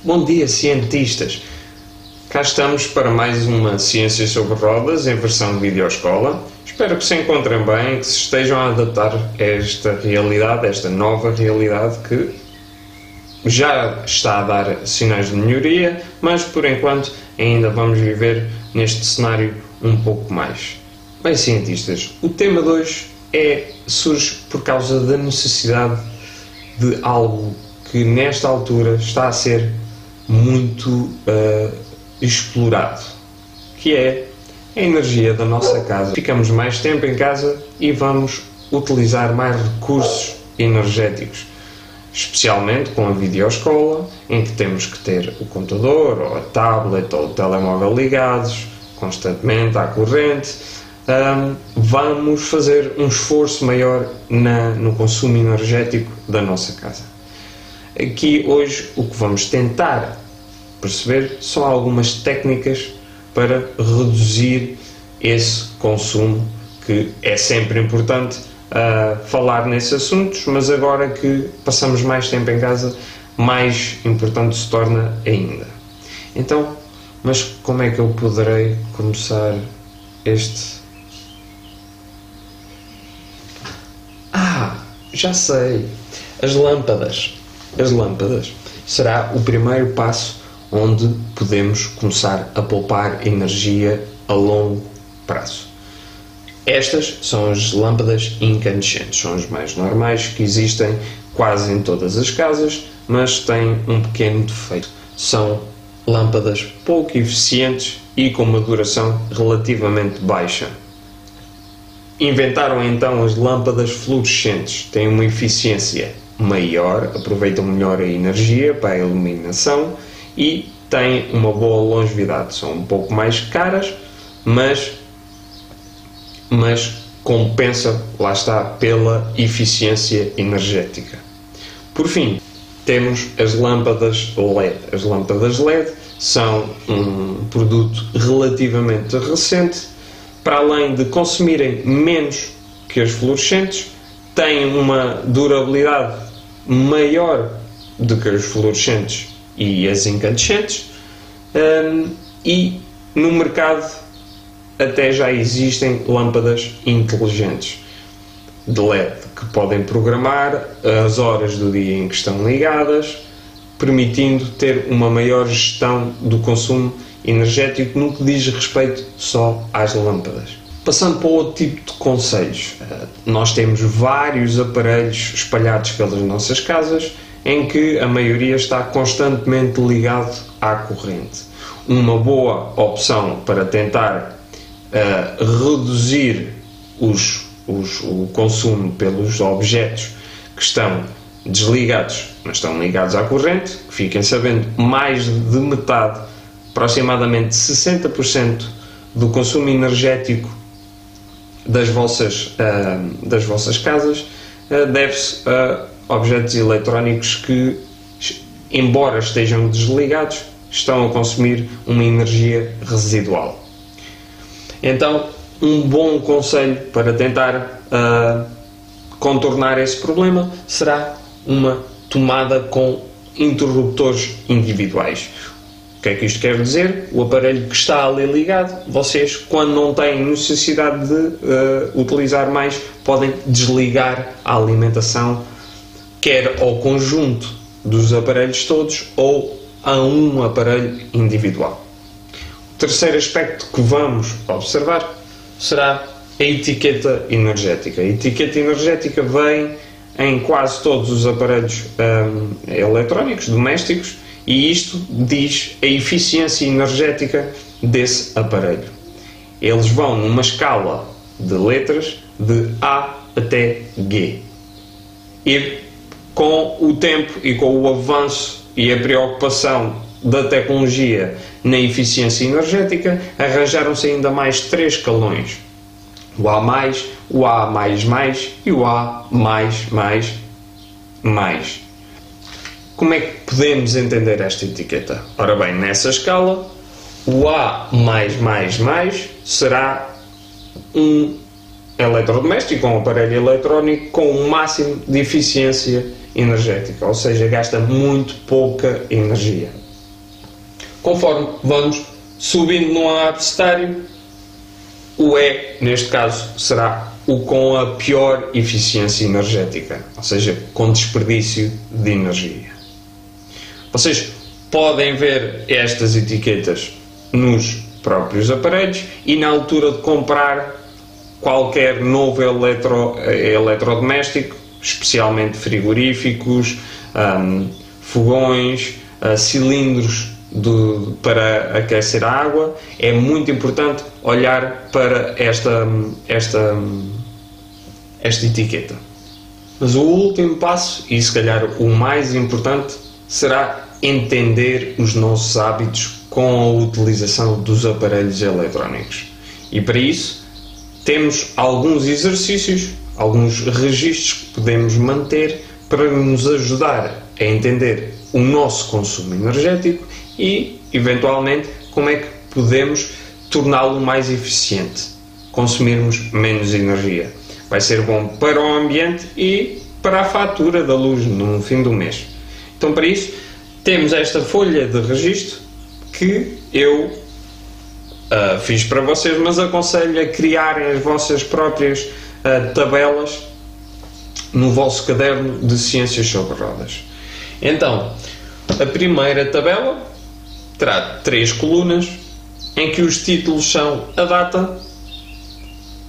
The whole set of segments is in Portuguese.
Bom dia, cientistas! Cá estamos para mais uma Ciência sobre Rodas em versão de videoescola. Espero que se encontrem bem, que se estejam a adaptar a esta realidade, esta nova realidade que já está a dar sinais de melhoria, mas por enquanto ainda vamos viver neste cenário um pouco mais. Bem, cientistas, o tema de hoje surge por causa da necessidade de algo que nesta altura está a ser muito explorado, que é a energia da nossa casa. Ficamos mais tempo em casa e vamos utilizar mais recursos energéticos, especialmente com a videoescola, em que temos que ter o computador, ou a tablet, ou o telemóvel ligados constantemente à corrente. Vamos fazer um esforço maior no consumo energético da nossa casa. Aqui hoje o que vamos tentar perceber são algumas técnicas para reduzir esse consumo, que é sempre importante falar nesses assuntos, mas agora que passamos mais tempo em casa, mais importante se torna ainda. Então, mas como é que eu poderei começar este... Já sei! As lâmpadas. As lâmpadas será o primeiro passo onde podemos começar a poupar energia a longo prazo. Estas são as lâmpadas incandescentes, são as mais normais que existem quase em todas as casas, mas têm um pequeno defeito. São lâmpadas pouco eficientes e com uma duração relativamente baixa. Inventaram então as lâmpadas fluorescentes, têm uma eficiência maior, aproveitam melhor a energia para a iluminação e têm uma boa longevidade. São um pouco mais caras, mas compensa, lá está, pela eficiência energética. Por fim, temos as lâmpadas LED. As lâmpadas LED são um produto relativamente recente. Para além de consumirem menos que as fluorescentes, têm uma durabilidade maior do que as fluorescentes e as incandescentes, e no mercado até já existem lâmpadas inteligentes de LED que podem programar as horas do dia em que estão ligadas, permitindo ter uma maior gestão do consumo energético no que diz respeito só às lâmpadas. Passando para outro tipo de conselhos, nós temos vários aparelhos espalhados pelas nossas casas em que a maioria está constantemente ligado à corrente. Uma boa opção para tentar reduzir o consumo pelos objetos que estão desligados, mas estão ligados à corrente, que fiquem sabendo, mais de metade, aproximadamente 60% do consumo energético das vossas casas deve-se a objetos eletrónicos que, embora estejam desligados, estão a consumir uma energia residual. Então, um bom conselho para tentar contornar esse problema será uma tomada com interruptores individuais. O que é que isto quer dizer? O aparelho que está ali ligado, vocês, quando não têm necessidade de utilizar mais, podem desligar a alimentação, quer ao conjunto dos aparelhos todos ou a um aparelho individual. O terceiro aspecto que vamos observar será a etiqueta energética. A etiqueta energética vem em quase todos os aparelhos eletrónicos domésticos, e isto diz a eficiência energética desse aparelho. Eles vão numa escala de letras de A até G. E com o tempo e com o avanço e a preocupação da tecnologia na eficiência energética, arranjaram-se ainda mais 3 escalões. O A+, o A++ e o A+++. Como é que podemos entender esta etiqueta? Ora bem, nessa escala, o A+++ será um eletrodoméstico, um aparelho eletrónico com o máximo de eficiência energética, ou seja, gasta muito pouca energia. conforme vamos subindo no abecedário, o E, neste caso, será o com a pior eficiência energética, ou seja, com desperdício de energia. Vocês podem ver estas etiquetas nos próprios aparelhos e na altura de comprar qualquer novo eletrodoméstico, especialmente frigoríficos, fogões, cilindros para aquecer a água, é muito importante olhar para esta etiqueta. Mas o último passo, e se calhar o mais importante, será entender os nossos hábitos com a utilização dos aparelhos eletrónicos. E para isso temos alguns exercícios, alguns registros que podemos manter para nos ajudar a entender o nosso consumo energético e, eventualmente, como é que podemos torná-lo mais eficiente, consumirmos menos energia. Vai ser bom para o ambiente e para a fatura da luz no fim do mês. Então, para isso, temos esta folha de registro que eu fiz para vocês, mas aconselho a criarem as vossas próprias tabelas no vosso caderno de Ciências sobre Rodas. Então, a primeira tabela terá 3 colunas em que os títulos são a data,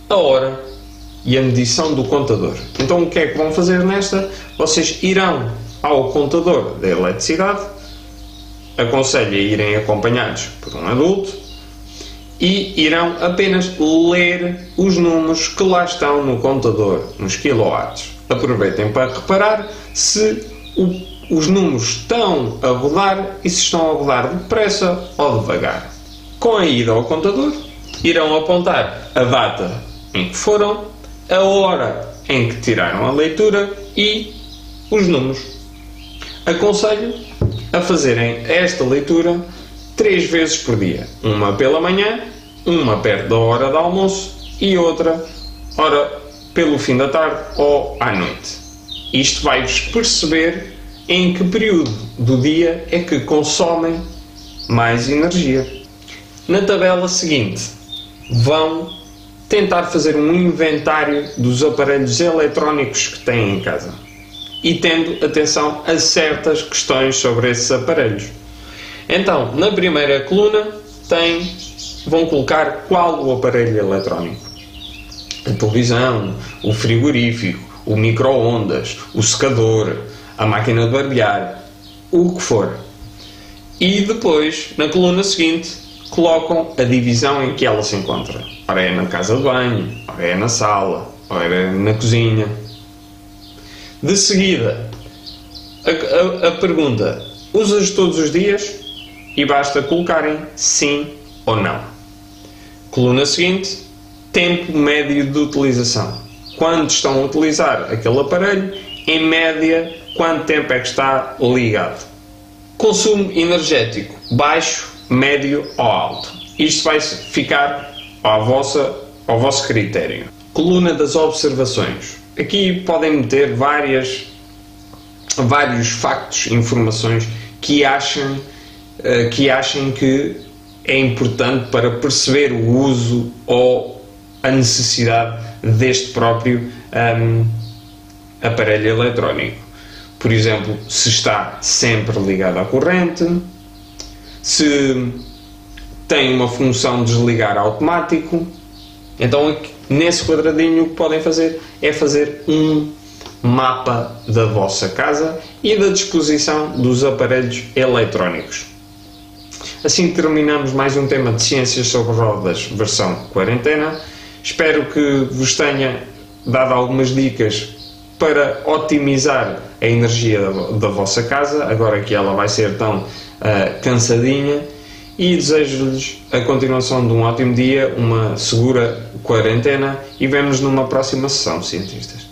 a hora e a medição do contador. Então, o que é que vão fazer nesta? Vocês irão ao contador da eletricidade, aconselho a irem acompanhados por um adulto e irão apenas ler os números que lá estão no contador, nos quilowatts. Aproveitem para reparar se os números estão a rodar e se estão a rodar depressa ou devagar. Com a ida ao contador, irão apontar a data em que foram, a hora em que tiraram a leitura e os números. Aconselho a fazerem esta leitura 3 vezes por dia. Uma pela manhã, uma perto da hora do almoço e outra pelo fim da tarde ou à noite. Isto vai-vos perceber em que período do dia é que consomem mais energia. Na tabela seguinte, vão tentar fazer um inventário dos aparelhos eletrónicos que têm em casa e tendo atenção a certas questões sobre esses aparelhos. Então, na primeira coluna vão colocar qual o aparelho eletrónico. A televisão, o frigorífico, o micro-ondas, o secador, a máquina de barbear, o que for. E depois, na coluna seguinte, colocam a divisão em que ela se encontra. Ora é na casa de banho, ora é na sala, ora é na cozinha. De seguida, a pergunta: usas todos os dias? E basta colocarem sim ou não. Coluna seguinte, tempo médio de utilização. Quando estão a utilizar aquele aparelho, em média, quanto tempo é que está ligado? Consumo energético, baixo, médio ou alto. Isto vai ficar ao vosso critério. Coluna das observações. Aqui podem meter vários factos, informações que achem que é importante para perceber o uso ou a necessidade deste próprio aparelho eletrónico. Por exemplo, se está sempre ligado à corrente, se tem uma função de desligar automático. Então, nesse quadradinho, o que podem fazer é fazer um mapa da vossa casa e da disposição dos aparelhos eletrónicos. Assim terminamos mais um tema de Ciências sobre Rodas, versão quarentena. Espero que vos tenha dado algumas dicas para otimizar a energia da vossa casa, agora que ela vai ser tão cansadinha, e desejo-lhes a continuação de um ótimo dia, uma segura quarentena, e vemo-nos numa próxima sessão, cientistas.